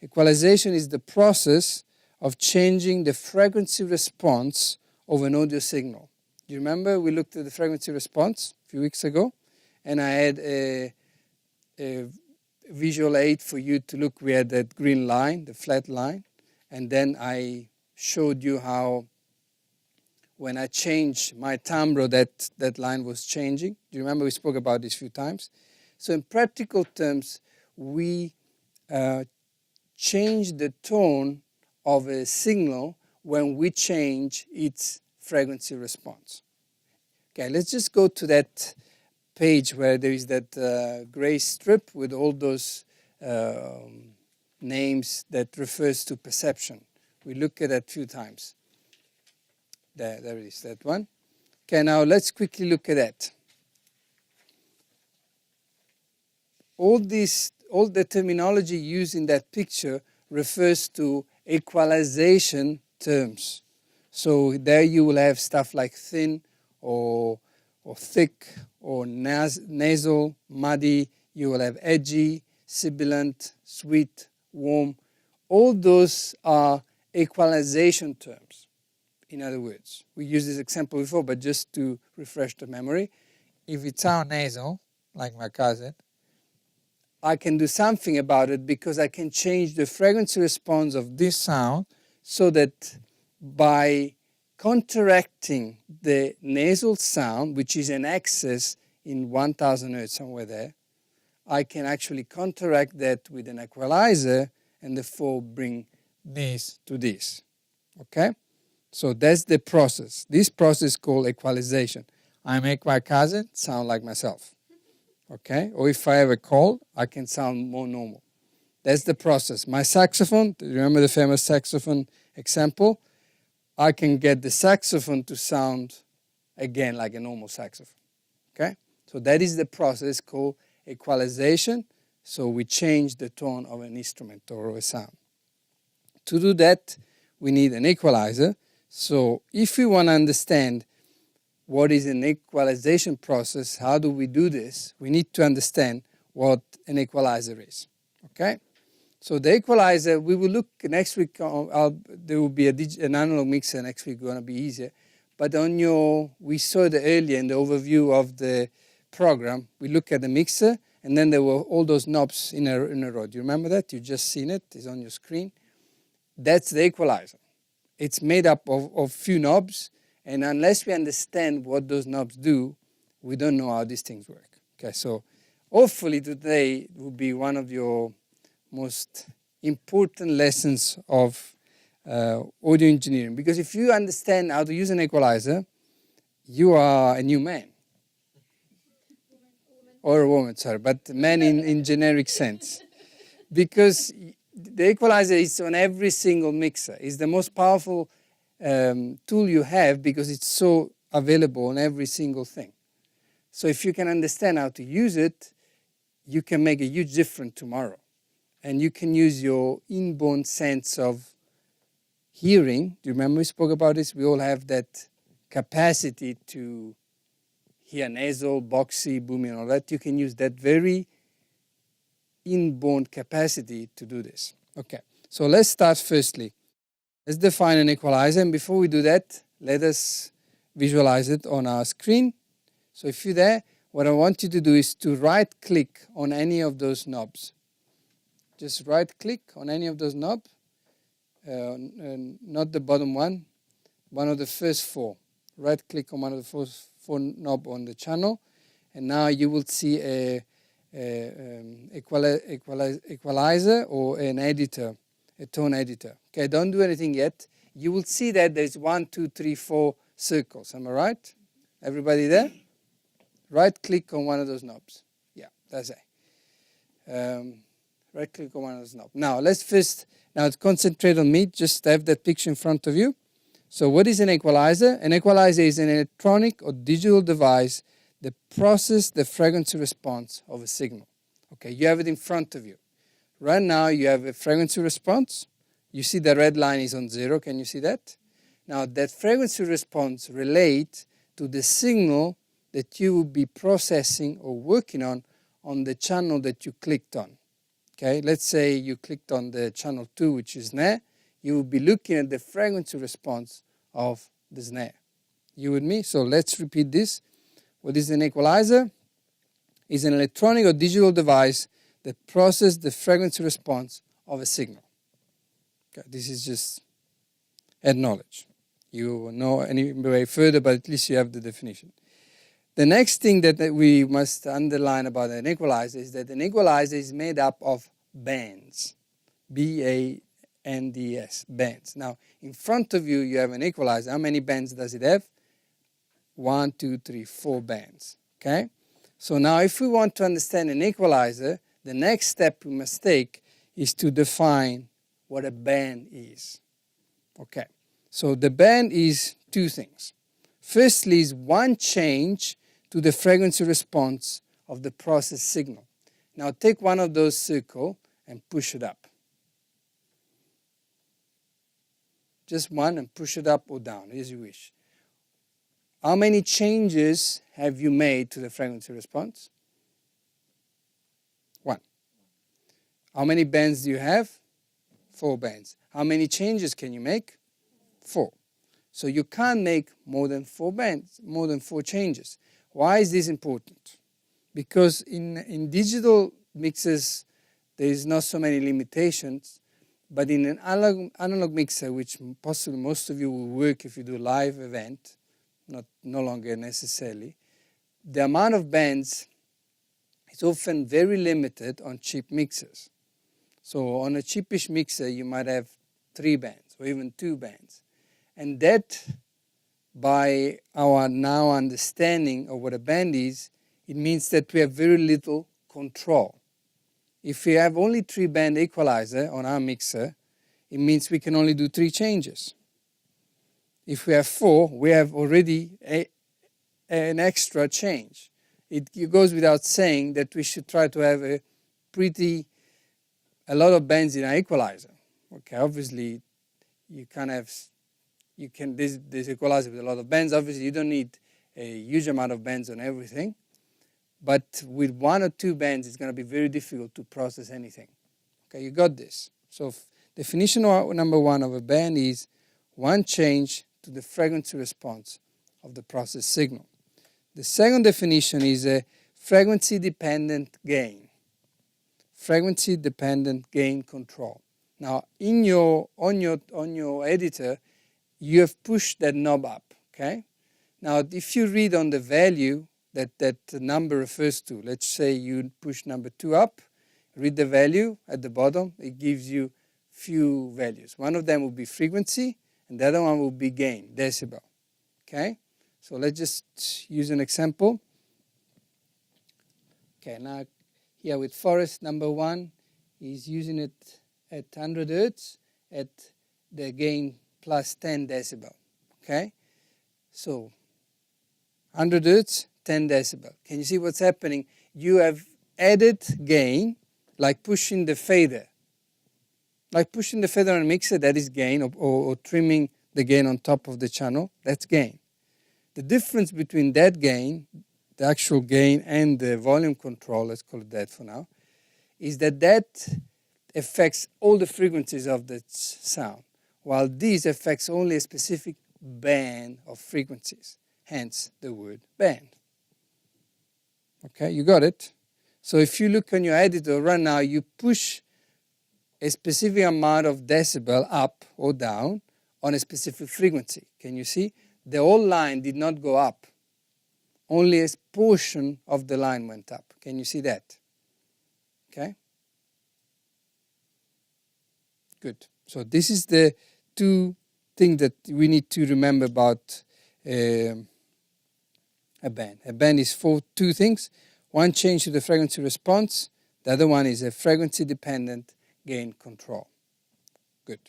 Equalization is the process of changing the frequency response of an audio signal. Do you remember we looked at the frequency response a few weeks ago? And I had a visual aid for you to look. We had that green line, the flat line. And then I showed you how when I changed my timbre, that line was changing. Do you remember we spoke about this a few times? So in practical terms, we change the tone of a signal when we change its frequency response. Okay, let's just go to that page where there is that gray strip with all those names that refers to perception. We look at that a few times. There it is, that one. Okay, now let's quickly look at that. All the terminology used in that picture refers to equalization terms. So there you will have stuff like thin or thick or nasal, muddy. You will have edgy, sibilant, sweet, warm. All those are equalization terms. In other words, we used this example before, but just to refresh the memory, if it sounds nasal, like my cousin, I can do something about it because I can change the frequency response of this sound so that by counteracting the nasal sound, which is an excess in 1000 Hertz somewhere there, I can actually counteract that with an equalizer and therefore bring this to this. Okay? So that's the process. This process is called equalization. I make my cousin sound like myself. Okay? Or if I have a cold, I can sound more normal. That's the process. My saxophone, remember the famous saxophone example? I can get the saxophone to sound again like a normal saxophone. Okay? So that is the process called equalization. So we change the tone of an instrument or of a sound. To do that, we need an equalizer. So if we want to understand what is an equalization process, how do we do this, we need to understand what an equalizer is. Okay? So the equalizer, we will look next week, there will be an analog mixer next week, going to be easier. But we saw it earlier in the overview of the program, we look at the mixer, and then there were all those knobs in a row. Do you remember that? You've just seen it, it's on your screen. That's the equalizer. It's made up of few knobs, and unless we understand what those knobs do, we don't know how these things work. Okay, so hopefully today will be one of your most important lessons of audio engineering. Because if you understand how to use an equalizer, you are a new man. Or a woman, sorry, but man in generic sense. Because the equalizer is on every single mixer. It's the most powerful tool you have because it's so available on every single thing. So if you can understand how to use it, you can make a huge difference tomorrow. And you can use your inborn sense of hearing. Do you remember we spoke about this? We all have that capacity to hear nasal, boxy, booming, and all that. You can use that very inborn capacity to do this. Okay, so let's start firstly. Let's define an equalizer, and before we do that, let us visualize it on our screen. So if you're there, what I want you to do is to right-click on any of those knobs. Just right-click on any of those knobs, not the bottom one of the first four. Right-click on one of the first four knobs on the channel, and now you will see a equalizer or an editor, a tone editor. Okay, don't do anything yet. You will see that there's 1, 2, 3, 4 circles. Am I right? Everybody there? Right-click on one of those knobs. Yeah, that's it. Right-click on one of those knobs. Now, let's concentrate on me. Just have that picture in front of you. So what is an equalizer? An equalizer is an electronic or digital device that processes the frequency response of a signal. Okay, you have it in front of you. Right now, you have a frequency response. You see the red line is on 0. Can you see that? Now, that frequency response relates to the signal that you will be processing or working on the channel that you clicked on. Okay, let's say you clicked on the channel 2, which is snare. You will be looking at the frequency response of the snare. You with me? So let's repeat this. What is an equalizer? It's an electronic or digital device that processes the frequency response of a signal. Okay, this is just add knowledge. You will know anyway further, but at least you have the definition. The next thing that we must underline about an equalizer is that an equalizer is made up of bands. B-A-N-D-S, bands. Now, in front of you, you have an equalizer. How many bands does it have? 1, 2, 3, 4 bands. Okay? So now if we want to understand an equalizer, the next step we must take is to define what a band is. Okay? So the band is two things. Firstly is one change to the frequency response of the processed signal. Now take one of those circles and push it up. Just one and push it up or down, as you wish. How many changes have you made to the frequency response? 1. How many bands do you have? 4 bands. How many changes can you make? 4. So you can't make more than 4 bands, more than 4 changes. Why is this important? Because in digital mixers, there is not so many limitations, but in an analog mixer, which possibly most of you will work if you do live event, no longer necessarily, the amount of bands is often very limited on cheap mixers. So on a cheapish mixer, you might have 3 bands or even 2 bands. And that, by our now understanding of what a band is, it means that we have very little control. If we have only 3-band equalizer on our mixer, it means we can only do 3 changes. If we have 4, we have already an extra change. It goes without saying that we should try to have a lot of bands in our equalizer. Okay, obviously you can this equalizer with a lot of bands. Obviously you don't need a huge amount of bands on everything, but with 1 or 2 bands it's going to be very difficult to process anything. Okay, you got this. So definition number 1 of a band is one change to the frequency response of the processed signal. The second definition is a frequency-dependent gain. Frequency-dependent gain control. Now, on your editor, you have pushed that knob up. Okay. Now, if you read on the value that number refers to, let's say you push number 2 up, read the value at the bottom. It gives you few values. One of them will be frequency, and the other one will be gain, decibel. Okay? So let's just use an example. Okay, now here with Forest, number 1 is using it at 100 Hertz at the gain plus 10 decibel. Okay? So 100 Hertz, 10 decibel. Can you see what's happening? You have added gain, like pushing the fader. Like pushing the fader on a mixer, that is gain, or trimming the gain on top of the channel, that's gain. The difference between that gain, the actual gain, and the volume control, let's call it that for now, is that affects all the frequencies of the sound, while this affects only a specific band of frequencies, hence the word band. Okay, you got it? So if you look on your editor right now, you push a specific amount of decibel up or down on a specific frequency. Can you see? The whole line did not go up. Only a portion of the line went up. Can you see that? Okay? Good. So this is the 2 things that we need to remember about a band. A band is 2 things. One change to the frequency response. The other one is a frequency-dependent gain control. Good.